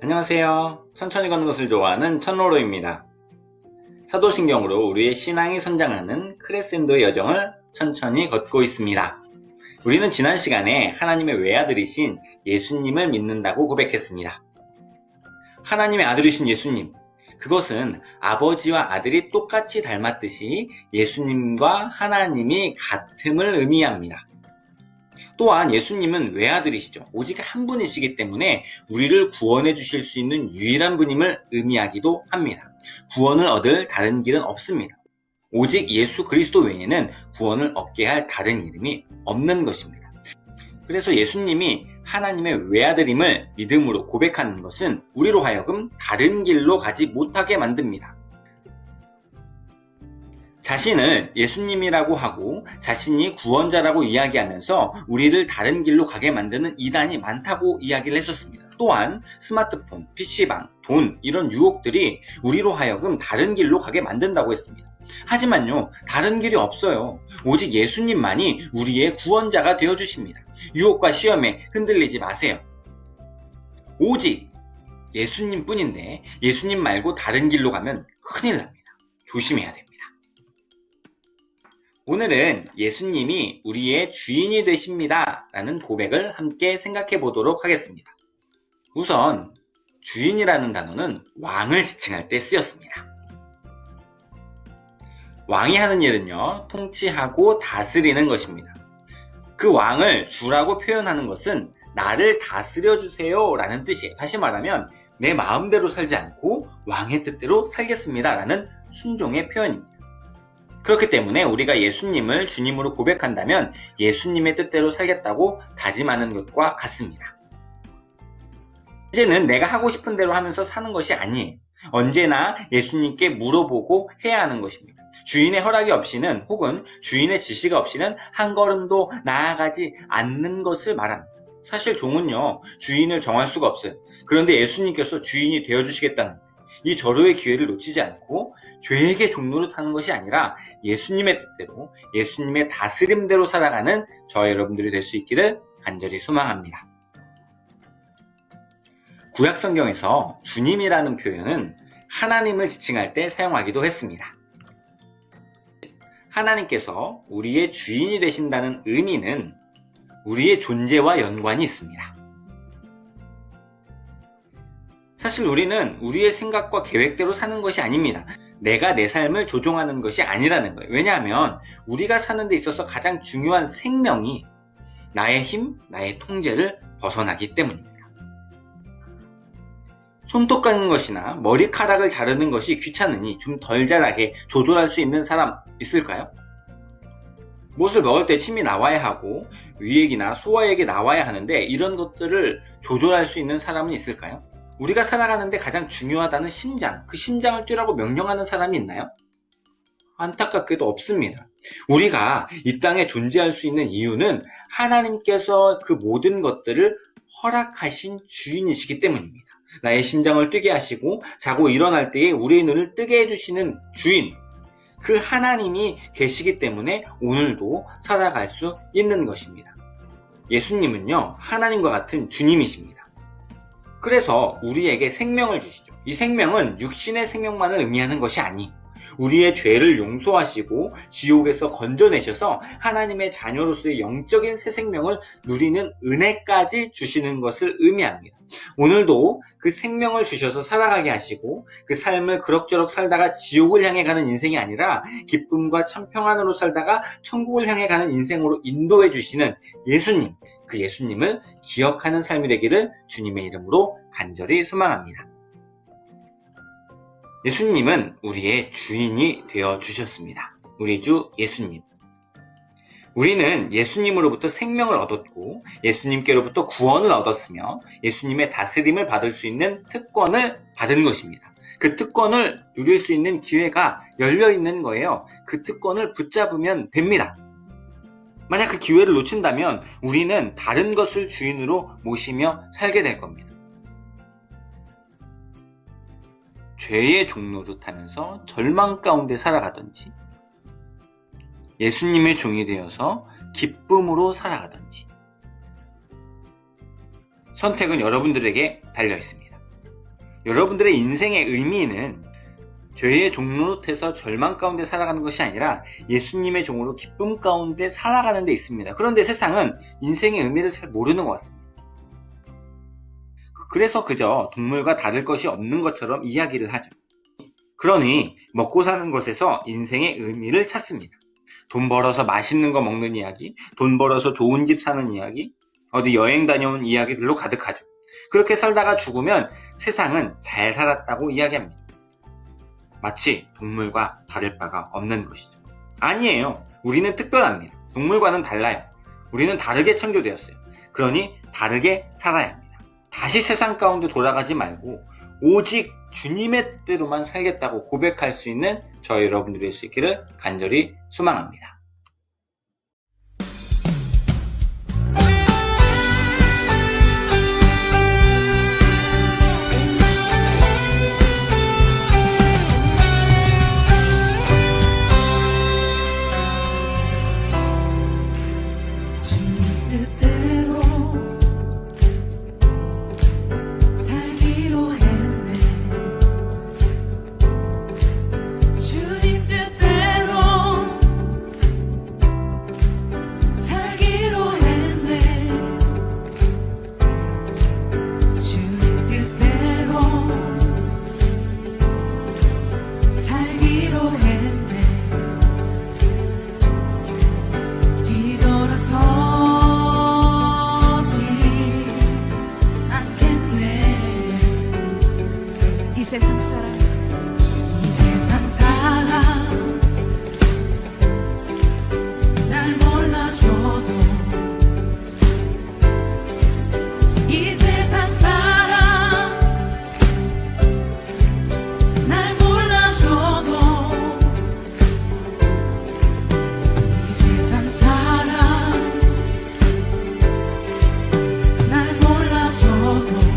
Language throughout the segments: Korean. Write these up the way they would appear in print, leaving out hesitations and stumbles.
안녕하세요. 천천히 걷는 것을 좋아하는 천로로입니다. 사도신경으로 우리의 신앙이 성장하는 크레센도의 여정을 천천히 걷고 있습니다. 우리는 지난 시간에 하나님의 외아들이신 예수님을 믿는다고 고백했습니다. 하나님의 아들이신 예수님, 그것은 아버지와 아들이 똑같이 닮았듯이 예수님과 하나님이 같음을 의미합니다. 또한 예수님은 외아들이시죠. 오직 한 분이시기 때문에 우리를 구원해 주실 수 있는 유일한 분임을 의미하기도 합니다. 구원을 얻을 다른 길은 없습니다. 오직 예수 그리스도 외에는 구원을 얻게 할 다른 이름이 없는 것입니다. 그래서 예수님이 하나님의 외아들임을 믿음으로 고백하는 것은 우리로 하여금 다른 길로 가지 못하게 만듭니다. 자신을 예수님이라고 하고 자신이 구원자라고 이야기하면서 우리를 다른 길로 가게 만드는 이단이 많다고 이야기를 했었습니다. 또한 스마트폰, PC방, 돈 이런 유혹들이 우리로 하여금 다른 길로 가게 만든다고 했습니다. 하지만요, 다른 길이 없어요. 오직 예수님만이 우리의 구원자가 되어주십니다. 유혹과 시험에 흔들리지 마세요. 오직 예수님 뿐인데 예수님 말고 다른 길로 가면 큰일 납니다. 조심해야 됩니다. 오늘은 예수님이 우리의 주인이 되십니다 라는 고백을 함께 생각해 보도록 하겠습니다. 우선 주인이라는 단어는 왕을 지칭할 때 쓰였습니다. 왕이 하는 일은요, 통치하고 다스리는 것입니다. 그 왕을 주라고 표현하는 것은 나를 다스려 주세요 라는 뜻이에요. 다시 말하면 내 마음대로 살지 않고 왕의 뜻대로 살겠습니다 라는 순종의 표현입니다. 그렇기 때문에 우리가 예수님을 주님으로 고백한다면 예수님의 뜻대로 살겠다고 다짐하는 것과 같습니다. 이제는 내가 하고 싶은 대로 하면서 사는 것이 아니에요. 언제나 예수님께 물어보고 해야 하는 것입니다. 주인의 허락이 없이는 혹은 주인의 지시가 없이는 한 걸음도 나아가지 않는 것을 말합니다. 사실 종은요, 주인을 정할 수가 없어요. 그런데 예수님께서 주인이 되어주시겠다는 거예요. 이 절호의 기회를 놓치지 않고 죄에게 종로를 타는 것이 아니라 예수님의 뜻대로 예수님의 다스림대로 살아가는 저와 여러분들이 될 수 있기를 간절히 소망합니다. 구약 성경에서 주님이라는 표현은 하나님을 지칭할 때 사용하기도 했습니다. 하나님께서 우리의 주인이 되신다는 의미는 우리의 존재와 연관이 있습니다. 사실 우리는 우리의 생각과 계획대로 사는 것이 아닙니다. 내가 내 삶을 조종하는 것이 아니라는 거예요. 왜냐하면 우리가 사는 데 있어서 가장 중요한 생명이 나의 힘, 나의 통제를 벗어나기 때문입니다. 손톱 깎는 것이나 머리카락을 자르는 것이 귀찮으니 좀 덜 자라게 조절할 수 있는 사람 있을까요? 무엇을 먹을 때 침이 나와야 하고 위액이나 소화액이 나와야 하는데 이런 것들을 조절할 수 있는 사람은 있을까요? 우리가 살아가는데 가장 중요하다는 심장, 그 심장을 뛰라고 명령하는 사람이 있나요? 안타깝게도 없습니다. 우리가 이 땅에 존재할 수 있는 이유는 하나님께서 그 모든 것들을 허락하신 주인이시기 때문입니다. 나의 심장을 뛰게 하시고 자고 일어날 때에 우리의 눈을 뜨게 해주시는 주인, 그 하나님이 계시기 때문에 오늘도 살아갈 수 있는 것입니다. 예수님은요, 하나님과 같은 주님이십니다. 그래서 우리에게 생명을 주시죠. 이 생명은 육신의 생명만을 의미하는 것이 아니, 우리의 죄를 용서하시고 지옥에서 건져내셔서 하나님의 자녀로서의 영적인 새 생명을 누리는 은혜까지 주시는 것을 의미합니다. 오늘도 그 생명을 주셔서 살아가게 하시고 그 삶을 그럭저럭 살다가 지옥을 향해 가는 인생이 아니라 기쁨과 참 평안으로 살다가 천국을 향해 가는 인생으로 인도해 주시는 예수님, 그 예수님을 기억하는 삶이 되기를 주님의 이름으로 간절히 소망합니다. 예수님은 우리의 주인이 되어 주셨습니다. 우리 주 예수님. 우리는 예수님으로부터 생명을 얻었고 예수님께로부터 구원을 얻었으며 예수님의 다스림을 받을 수 있는 특권을 받은 것입니다. 그 특권을 누릴 수 있는 기회가 열려 있는 거예요. 그 특권을 붙잡으면 됩니다. 만약 그 기회를 놓친다면 우리는 다른 것을 주인으로 모시며 살게 될 겁니다. 죄의 종노릇하면서 절망 가운데 살아가든지 예수님의 종이 되어서 기쁨으로 살아가든지 선택은 여러분들에게 달려 있습니다. 여러분들의 인생의 의미는 죄의 종노릇해서 절망 가운데 살아가는 것이 아니라 예수님의 종으로 기쁨 가운데 살아가는 데 있습니다. 그런데 세상은 인생의 의미를 잘 모르는 것 같습니다. 그래서 그저 동물과 다를 것이 없는 것처럼 이야기를 하죠. 그러니 먹고 사는 것에서 인생의 의미를 찾습니다. 돈 벌어서 맛있는 거 먹는 이야기, 돈 벌어서 좋은 집 사는 이야기, 어디 여행 다녀온 이야기들로 가득하죠. 그렇게 살다가 죽으면 세상은 잘 살았다고 이야기합니다. 마치 동물과 다를 바가 없는 것이죠. 아니에요. 우리는 특별합니다. 동물과는 달라요. 우리는 다르게 창조되었어요. 그러니 다르게 살아야 합니다. 다시 세상 가운데 돌아가지 말고 오직 주님의 뜻대로만 살겠다고 고백할 수 있는 저 여러분들이 될 수 있기를 간절히 소망합니다. 이 세상 사람 날 몰라줘도 이 세상 사람 날 몰라줘도 이 세상 사람 날 몰라줘도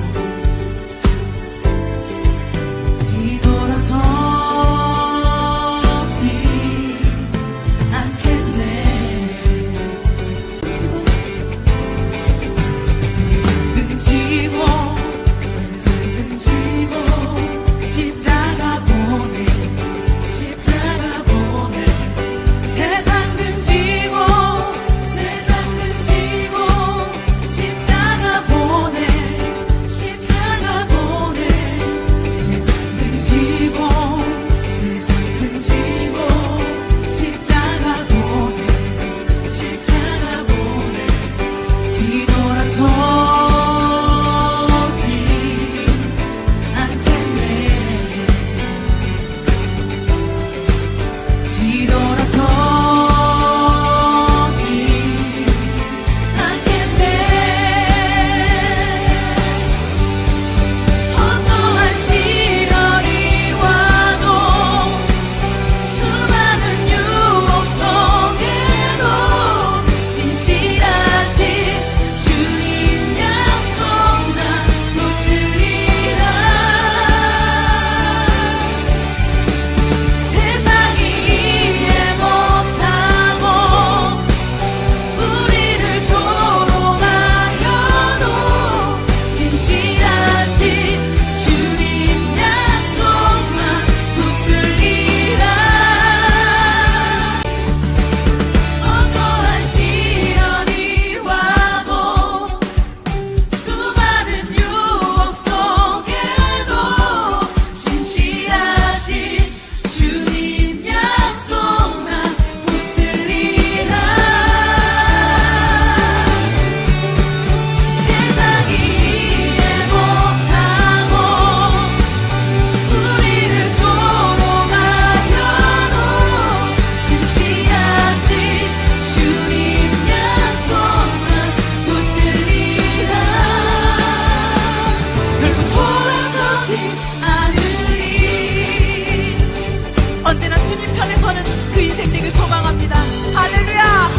언제나 주님 편에 서는 그 인생 되길 소망합니다. 할렐루야!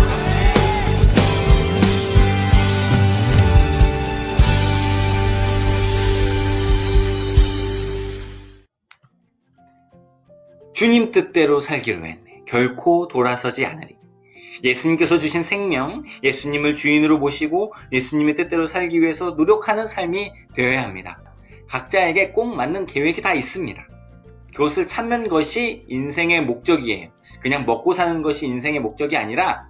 주님 뜻대로 살기로 했네. 결코 돌아서지 않으리. 예수님께서 주신 생명, 예수님을 주인으로 모시고 예수님의 뜻대로 살기 위해서 노력하는 삶이 되어야 합니다. 각자에게 꼭 맞는 계획이 다 있습니다. 그것을 찾는 것이 인생의 목적이에요. 그냥 먹고 사는 것이 인생의 목적이 아니라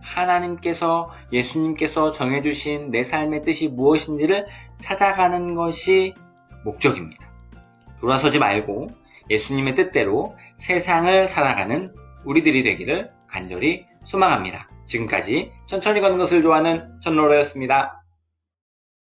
하나님께서, 예수님께서 정해주신 내 삶의 뜻이 무엇인지를 찾아가는 것이 목적입니다. 돌아서지 말고 예수님의 뜻대로 세상을 살아가는 우리들이 되기를 간절히 소망합니다. 지금까지 천천히 걷는 것을 좋아하는 천로로였습니다.